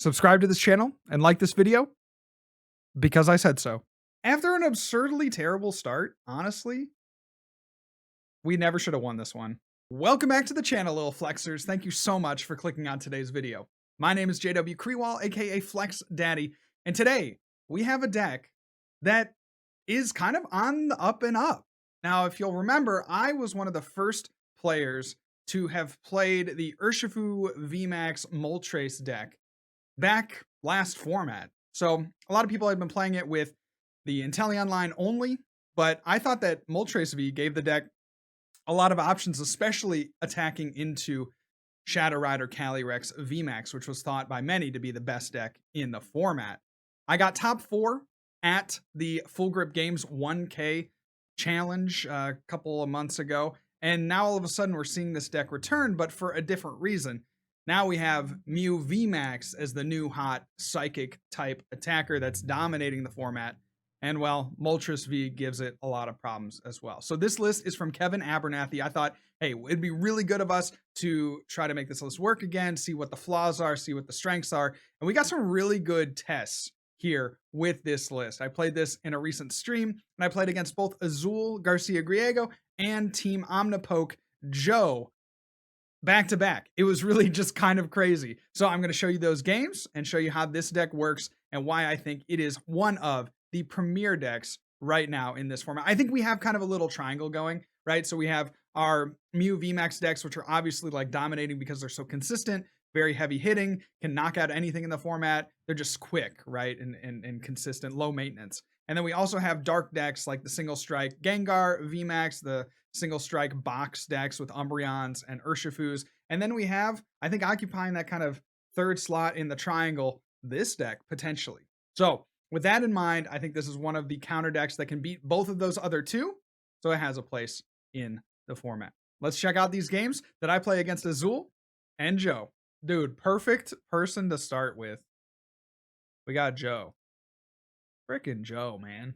Subscribe to this channel and like this video because I said so. After an absurdly terrible start, honestly, we never should have won this one. Welcome back to the channel, little flexers. Thank you so much for clicking on today's video. My name is JW Crewall, aka Flex Daddy, and today we have a deck that is kind of on the up and up. Now, if you'll remember, I was one of the first players to have played the Urshifu VMAX Moltres deck back last format. So a lot of people had been playing it with the Inteleon line only, but I thought that Moltres V gave the deck a lot of options, especially attacking into Shadow Rider Calyrex VMAX, which was thought by many to be the best deck in the format. I got top 4 at the Full Grip Games 1K challenge a couple of months ago, and now all of a sudden we're seeing this deck return, but for a different reason. Now we have Mew VMAX as the new hot psychic type attacker that's dominating the format. And well, Moltres V gives it a lot of problems as well. So this list is from Kevin Abernathy. I thought, hey, it'd be really good of us to try to make this list work again, see what the flaws are, see what the strengths are. And we got some really good tests here with this list. I played this in a recent stream, and I played against both Azul Garcia Griego and Team Omnipoke Joe back to back. It was really just kind of crazy. So I'm going to show you those games and show you how this deck works and why I think it is one of the premier decks right now in this format. I think we have kind of a little triangle going, right? So we have our Mew VMAX decks, which are obviously like dominating because they're so consistent, very heavy hitting, can knock out anything in the format. They're just quick, right? And consistent, low maintenance. And then we also have dark decks like the single strike Gengar VMAX, the single strike box decks with Umbreons and Urshifus. And then we have, I think, occupying that kind of third slot in the triangle, this deck potentially. So with that in mind, I think this is one of the counter decks that can beat both of those other two. So it has a place in the format. Let's check out these games that I play against Azul and Joe. Dude, perfect person to start with. We got Joe. Frickin' Joe, man.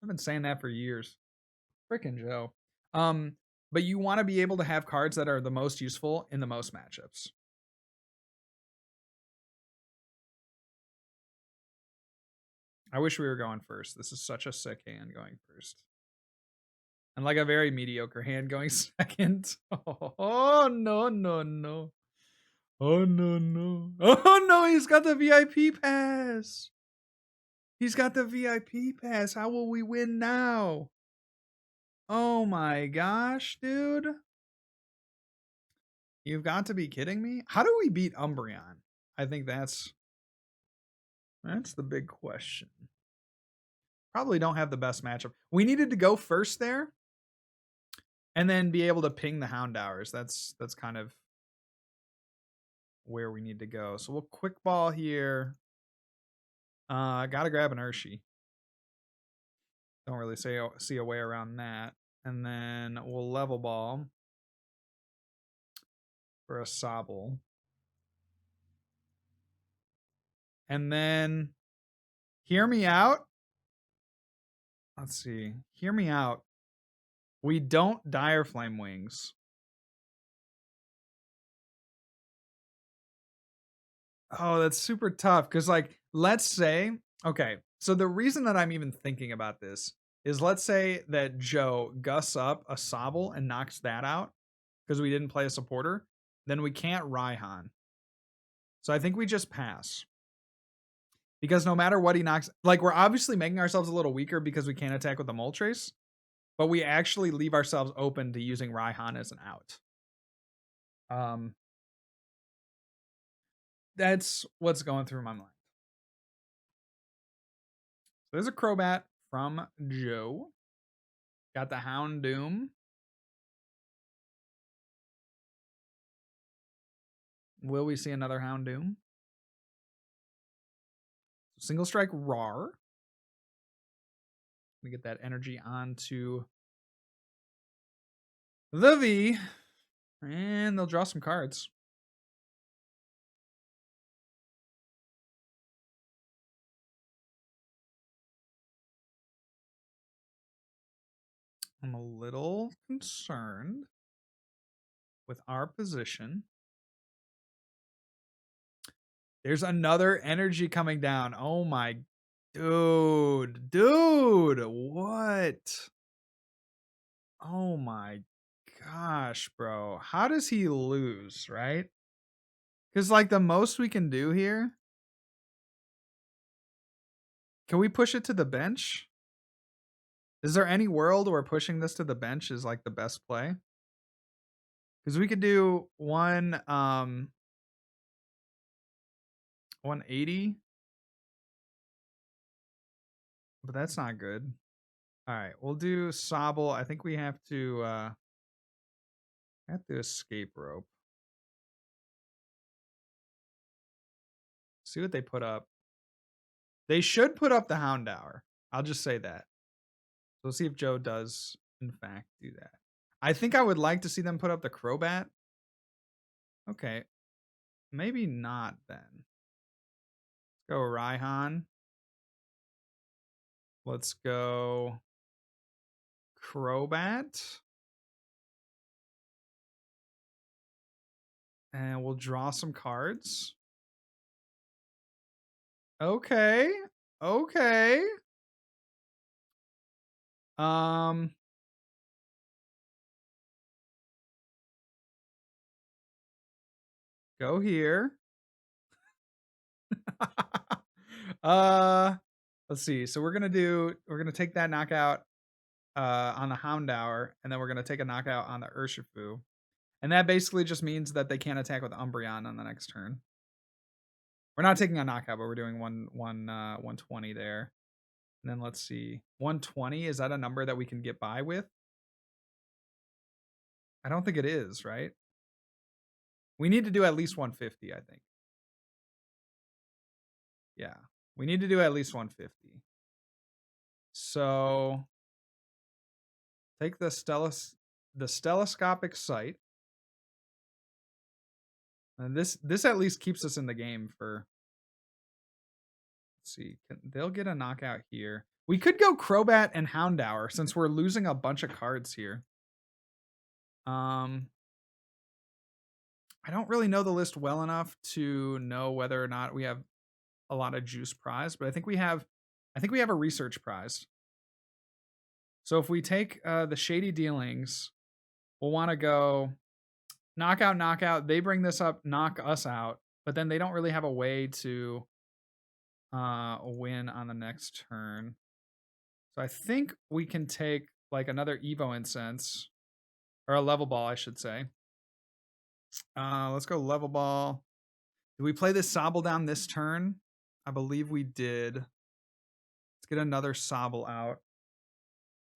I've been saying that for years. Frickin' Joe. But you want to be able to have cards that are the most useful in the most matchups. I wish we were going first. This is such a sick hand going first. And like a very mediocre hand going second. Oh, no, no, no. Oh, no, no. Oh, no, he's got the VIP pass. He's got the VIP pass. How will we win now? Oh my gosh, dude. You've got to be kidding me. How do we beat Umbreon? I think that's the big question. Probably don't have the best matchup. We needed to go first there and then be able to ping the Houndours. That's kind of where we need to go. So we'll quick ball here. Gotta grab an Urshi. Don't really see a way around that. And then we'll level ball for a Sobble. And then hear me out. Let's see. Hear me out. We don't Dire Flame Wings. Oh, that's super tough. Because, like, let's say, okay, so the reason that I'm even thinking about this is let's say that Joe gusts up a Sobble and knocks that out because we didn't play a supporter. Then we can't Raihan. So I think we just pass. Because no matter what he knocks, like, we're obviously making ourselves a little weaker because we can't attack with the Moltres, but we actually leave ourselves open to using Raihan as an out. That's what's going through my mind. So there's a Crobat from Joe. Got the Houndoom. Will we see another Houndoom? Single strike Rar. We get that energy onto the V. And they'll draw some cards. I'm a little concerned with our position. There's another energy coming down. Oh my, dude, what? Oh my gosh, bro. How does he lose, right? Because like the most we can do here. Can we push it to the bench? Is there any world where pushing this to the bench is like the best play? Because we could do 180. But that's not good. All right, we'll do Sobble. I think we have to escape rope. See what they put up. They should put up the Houndour. I'll just say that. So we'll see if Joe does, in fact, do that. I think I would like to see them put up the Crobat. Okay. Maybe not then. Let's go Raihan. Let's go Crobat. And we'll draw some cards. Okay. Okay. Go here. Let's see. So we're gonna take that knockout on the Houndour, and then we're gonna take a knockout on the Urshifu. And that basically just means that they can't attack with Umbreon on the next turn. We're not taking a knockout, but we're doing 120 there. And then let's see. 120, is that a number that we can get by with? I don't think it is, right? We need to do at least 150, I think. Yeah. We need to do at least 150. So take the stelloscopic sight. And this at least keeps us in the game for. Let's see. They'll get a knockout here. We could go Crobat and Houndour since we're losing a bunch of cards here. I don't really know the list well enough to know whether or not we have a lot of juice prize, but I think we have a research prize. So if we take the Shady Dealings, we'll want to go knockout. They bring this up, knock us out, but then they don't really have a way to win on the next turn. So I think we can take like another Evo Incense, or a Level Ball, I should say. Let's go Level Ball. Did we play this Sobble down this turn? I believe we did. Let's get another Sobble out.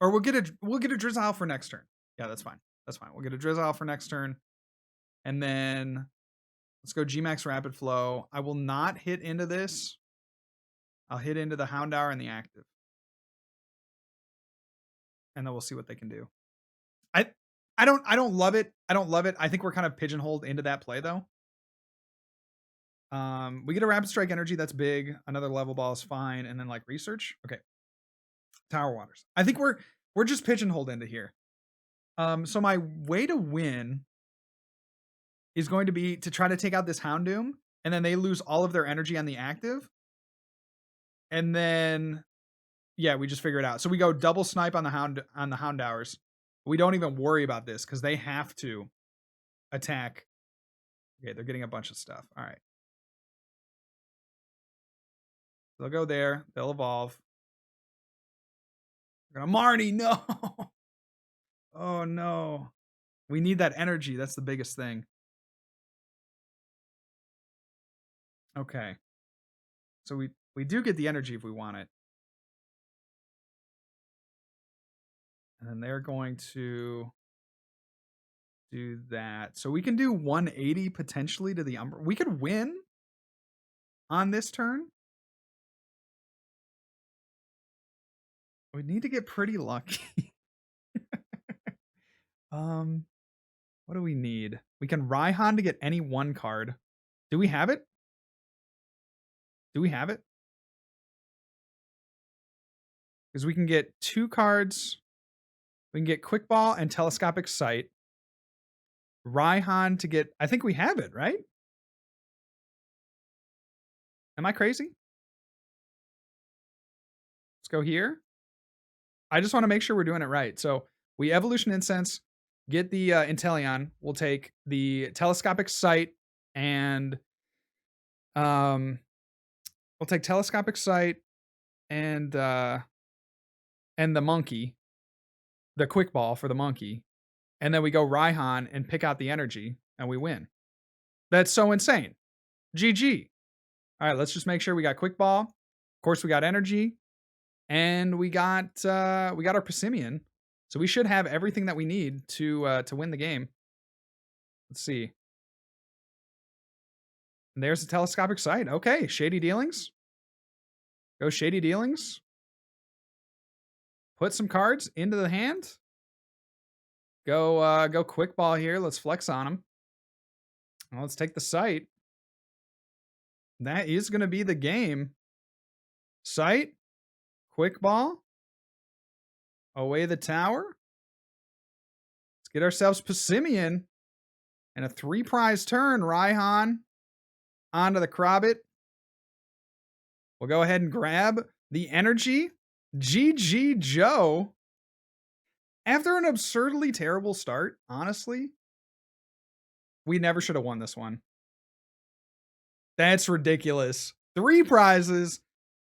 Or we'll get a Drizzile for next turn. Yeah, that's fine. That's fine. We'll get a Drizzile for next turn. And then let's go Gmax Rapid Flow. I will not hit into this. I'll hit into the Houndour and the active. And then we'll see what they can do. I don't love it. I don't love it. I think we're kind of pigeonholed into that play though. We get a Rapid Strike Energy, that's big. Another Level Ball is fine, and then like research. Okay. Tower of Waters. I think we're just pigeonholed into here. So my way to win is going to be to try to take out this Houndoom, and then they lose all of their energy on the active. And then yeah, we just figure it out. So we go double snipe on the Houndours. We don't even worry about this because they have to attack. Okay, they're getting a bunch of stuff. All right. They'll go there. They'll evolve. They're gonna Marnie. No. Oh no. We need that energy. That's the biggest thing. Okay. So we do get the energy if we want it. And then they're going to do that. So we can do 180 potentially to the Umbra. We could win on this turn. We need to get pretty lucky. What do we need? We can Raihan to get any one card. Do we have it? Do we have it? Because we can get 2 cards. We can get Quick Ball and Telescopic Sight. Raihan to get, I think we have it, right? Am I crazy? Let's go here. I just want to make sure we're doing it right. So we Evolution Incense, get the Inteleon. We'll take the Telescopic Sight and we'll take Telescopic Sight and the monkey, the Quick Ball for the monkey, and then we go Raihan and pick out the energy and we win. That's so insane. GG. All right, let's just make sure we got Quick Ball. Of course, we got energy, and we got our Passimian. So we should have everything that we need to win the game. Let's see. And there's the Telescopic Sight. Okay, Shady Dealings. Go Shady Dealings. Put some cards into the hand. Go Quick Ball here. Let's flex on him. Well, let's take the Sight. That is going to be the game. Sight. Quick Ball. Away the tower. Let's get ourselves Passimian. And a 3-prize turn. Raihan onto the Crobat. We'll go ahead and grab the energy. GG Joe. After an absurdly terrible start, honestly, we never should have won this one. That's ridiculous. 3 prizes.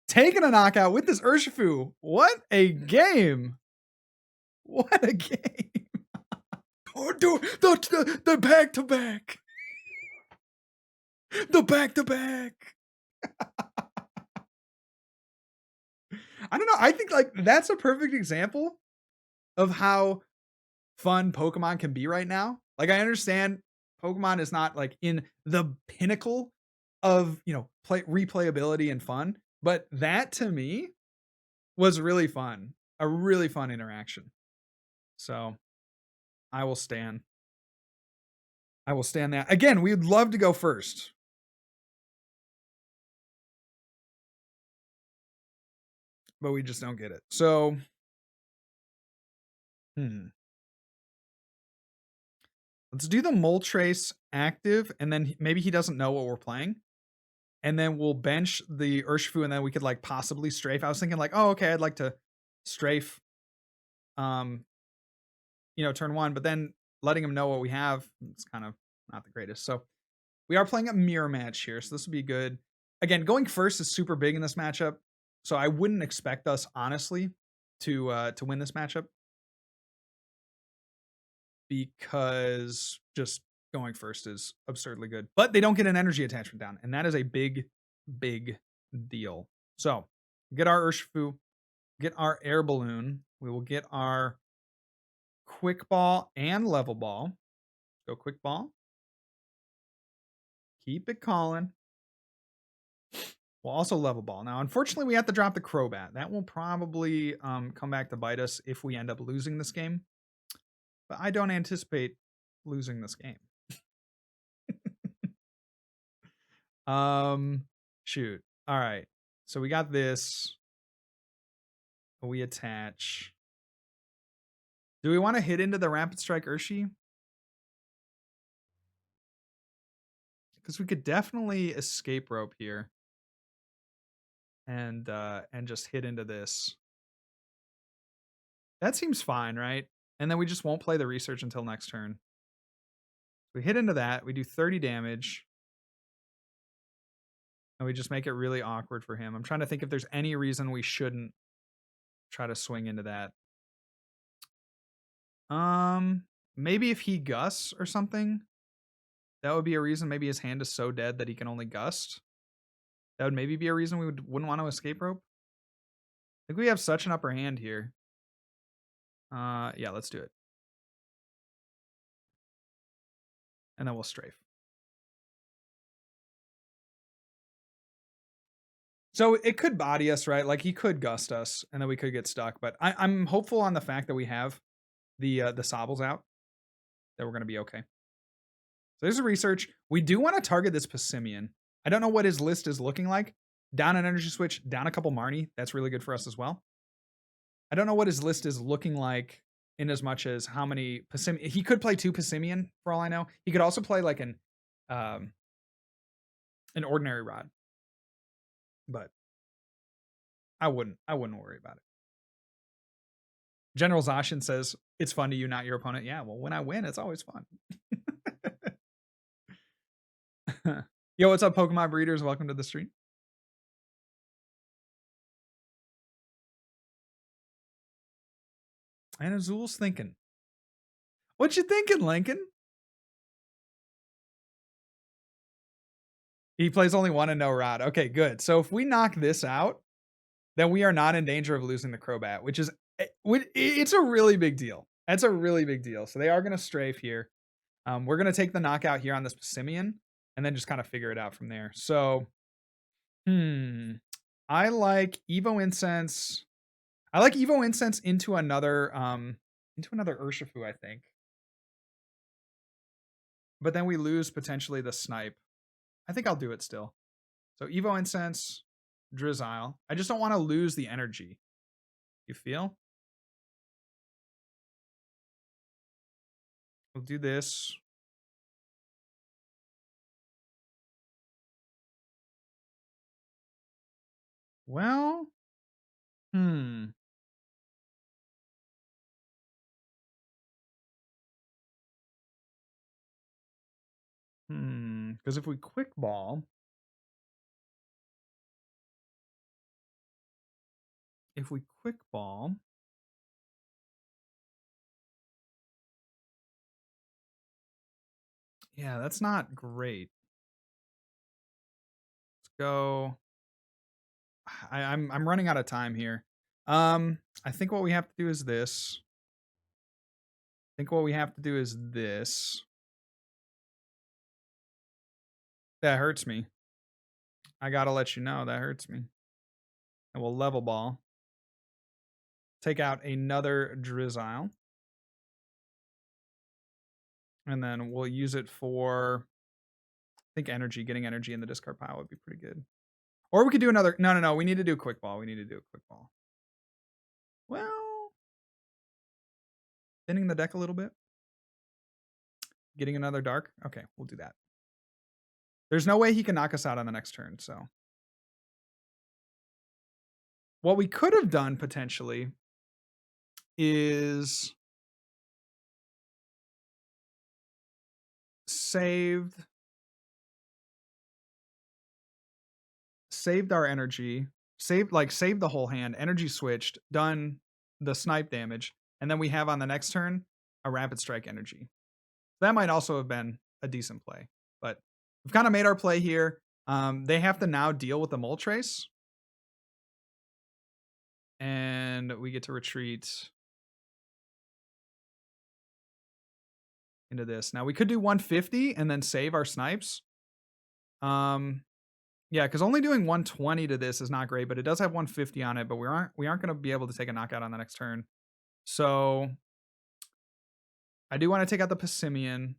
Taking a knockout with this Urshifu. What a game. What a game. Oh, dude, the back-to-back. The back-to-back. I don't know. I think like that's a perfect example of how fun Pokemon can be right now. Like I understand Pokemon is not like in the pinnacle of, you know, replayability and fun, but that to me was really fun. A really fun interaction. So I will stand. I will stand that. Again, we'd love to go first. But we just don't get it. So, let's do the Moltres active, and then maybe he doesn't know what we're playing. And then we'll bench the Urshifu, and then we could like possibly strafe. I was thinking like, oh, okay, I'd like to strafe, you know, turn 1, but then letting him know what we have, it's kind of not the greatest. So we are playing a mirror match here, so this would be good. Again, going first is super big in this matchup, so I wouldn't expect us, honestly, to win this matchup. Because just going first is absurdly good. But they don't get an energy attachment down, and that is a big, big deal. So, get our Urshifu, get our Air Balloon. We will get our Quick Ball and Level Ball. Go Quick Ball. Keep it calling. We'll also Level Ball. Now, unfortunately, we have to drop the Crobat. That will probably come back to bite us if we end up losing this game. But I don't anticipate losing this game. Shoot. All right. So we got this. We attach. Do we want to hit into the Rapid Strike Urshi? Because we could definitely Escape Rope here. And just hit into this. That seems fine, right? And then we just won't play the research until next turn. We hit into that. We do 30 damage. And we just make it really awkward for him. I'm trying to think if there's any reason we shouldn't try to swing into that. Maybe if he gusts or something. That would be a reason. Maybe his hand is so dead that he can only gust. That would maybe be a reason we wouldn't want to Escape Rope. I think we have such an upper hand here. Yeah, let's do it. And then we'll strafe. So it could body us, right? Like he could gust us, and then we could get stuck. But I'm hopeful on the fact that we have the Sobbles out, that we're going to be okay. So there's a research. We do want to target this Passimian. I don't know what his list is looking like. Down an Energy Switch, down a couple Marnie. That's really good for us as well. I don't know what his list is looking like in as much as how many Passimian. He could play 2 Passimian for all I know. He could also play like an ordinary rod. But I wouldn't worry about it. General Zashin says, it's fun to you, not your opponent. Yeah, well, when I win, it's always fun. Yo, what's up, Pokemon breeders? Welcome to the stream. And Azul's thinking. What you thinking, Lincoln? He plays only one and no rod. Okay, good. So if we knock this out, then we are not in danger of losing the Crobat, which is, it's a really big deal. That's a really big deal. So they are going to strafe here. We're going to take the knockout here on this Passimian and then just kind of figure it out from there. So, I like Evo Incense. I like Evo Incense into another Urshifu, I think. But then we lose potentially the snipe. I think I'll do it still. So Evo Incense, Drizzile. I just don't want to lose the energy. You feel? We'll do this. Well, because if we quick ball, yeah, that's not great. Let's go. I'm running out of time here. I think what we have to do is this. That hurts me. I gotta let you know that hurts me. And we'll level ball. Take out another Drizzile. And then we'll use it for, I think, energy. Getting energy in the discard pile would be pretty good. Or we could do another. No. We need to do a quick ball. Well, thinning the deck a little bit. Getting another dark. Okay, we'll do that. There's no way he can knock us out on the next turn, so. What we could have done, potentially, is saved our energy, saved the whole hand, energy switched, done the snipe damage, and then we have on the next turn a rapid strike energy. That might also have been a decent play, but we've kind of made our play here. They have to now deal with the Moltres, and we get to retreat into this. Now we could do 150 and then save our snipes. Yeah, because only doing 120 to this is not great, but it does have 150 on it, but we aren't going to be able to take a knockout on the next turn. So I do want to take out the Passimian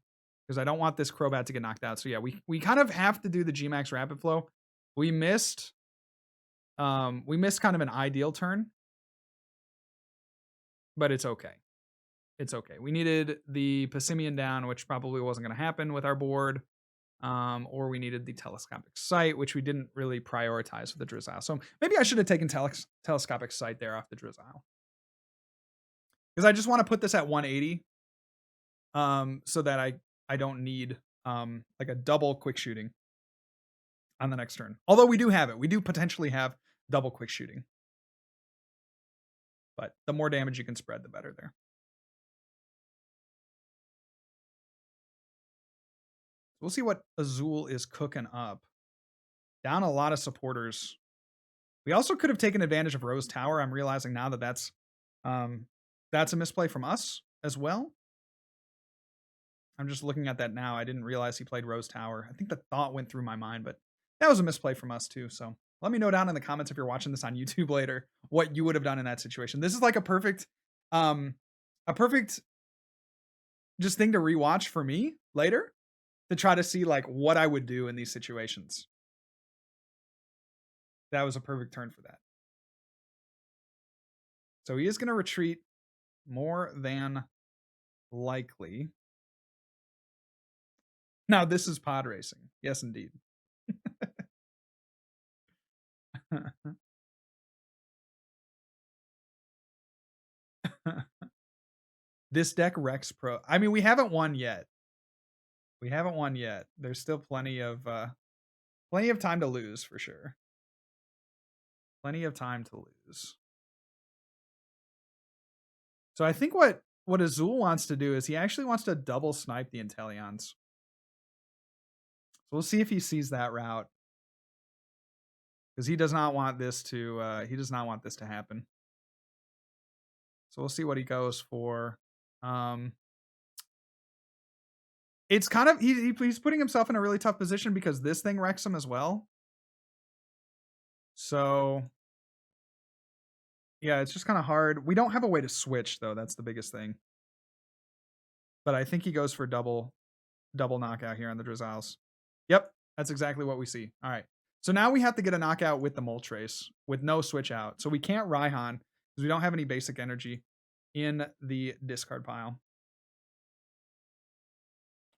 because I don't want this Crobat to get knocked out. So yeah, we kind of have to do the Gmax Rapid Flow. We missed kind of an ideal turn, but it's okay. It's okay. We needed the Passimian down, which probably wasn't going to happen with our board. Or we needed the telescopic sight, which we didn't really prioritize with the Drizzile. So maybe I should have taken telescopic sight there off the Drizzile. Because I just want to put this at 180. So that I don't need like a double quick shooting on the next turn. Although we do have it. We do potentially have double quick shooting. But the more damage you can spread, the better there. We'll see what Azul is cooking up. Down a lot of supporters. We also could have taken advantage of Rose Tower. I'm realizing now that that's a misplay from us as well. I'm just looking at that now. I didn't realize he played Rose Tower. I think the thought went through my mind, but that was a misplay from us too. So let me know down in the comments if you're watching this on YouTube later what you would have done in that situation. This is like a perfect just thing to rewatch for me later to try to see like what I would do in these situations. That was a perfect turn for that. So he is going to retreat more than likely. Now this is pod racing. Yes, indeed. This deck Rex Pro. I mean, we haven't won yet. We haven't won yet. There's still plenty of time to lose for sure. Plenty of time to lose. So I think what Azul wants to do is he actually wants to double snipe the Inteleons. So we'll see if he sees that route. Because he does not want this to happen. So we'll see what he goes for. It's kind of he's putting himself in a really tough position because this thing wrecks him as well. So yeah, it's just kind of hard. We don't have a way to switch though. That's the biggest thing. But I think he goes for double knockout here on the Drizziles. Yep, that's exactly what we see. All right. So now we have to get a knockout with the Moltres with no switch out. So we can't Raihan because we don't have any basic energy in the discard pile.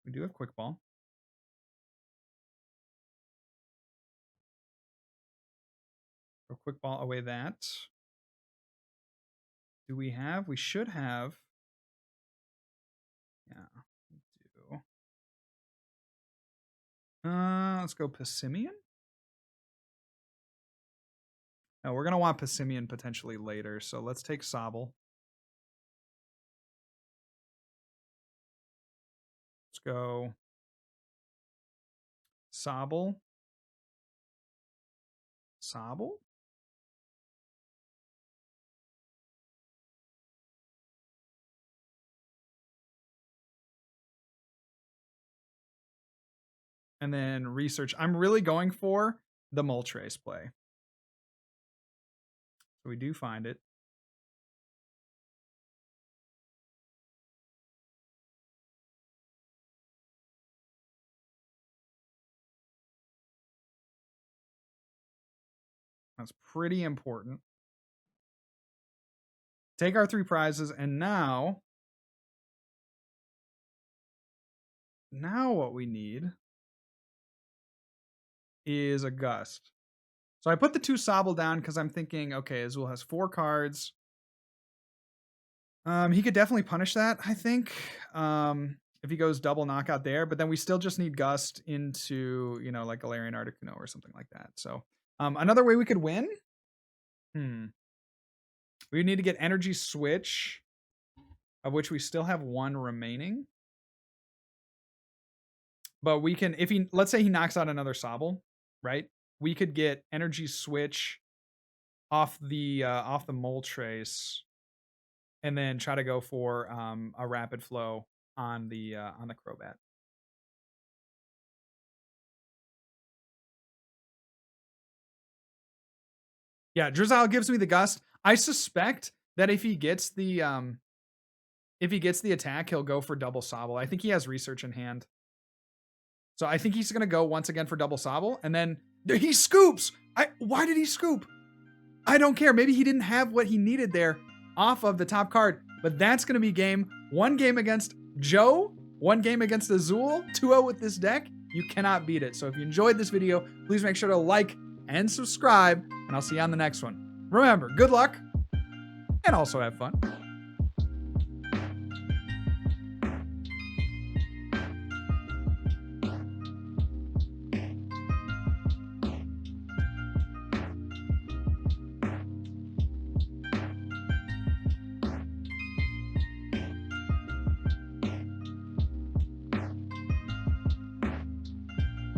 We do have Quick Ball. So Quick Ball away that. Do we have? We should have. Yeah, we do. Let's go Passimian. No, we're going to want Passimian potentially later. So let's take Sobble. Let's go Sobble. Sobble? And then research. I'm really going for the Moltres play. So we do find it. That's pretty important. Take our 3 prizes, and now what we need is a Gust. So I put the 2 Sobble down because I'm thinking, okay, Azul has 4 cards. He could definitely punish that, I think, if he goes double knockout there. But then we still just need Gust into, you know, like Galarian Articuno or something like that. So another way we could win. We need to get Energy Switch, of which we still have 1 remaining. But we can, if he, let's say he knocks out another Sobble, right? We could get Energy Switch off the Moltres, and then try to go for a Rapid Flow on the Crobat. Yeah, Drizzile gives me the Gust. I suspect that if he gets the attack, he'll go for double Sobble. I think he has Research in hand. So I think he's going to go once again for double Sobble, and then he scoops. Why did he scoop? I don't care. Maybe he didn't have what he needed there off of the top card, but that's going to be game. 1 game against Joe, 1 game against Azul, 2-0 with this deck. You cannot beat it. So if you enjoyed this video, please make sure to like and subscribe, and I'll see you on the next one. Remember, good luck, and also have fun.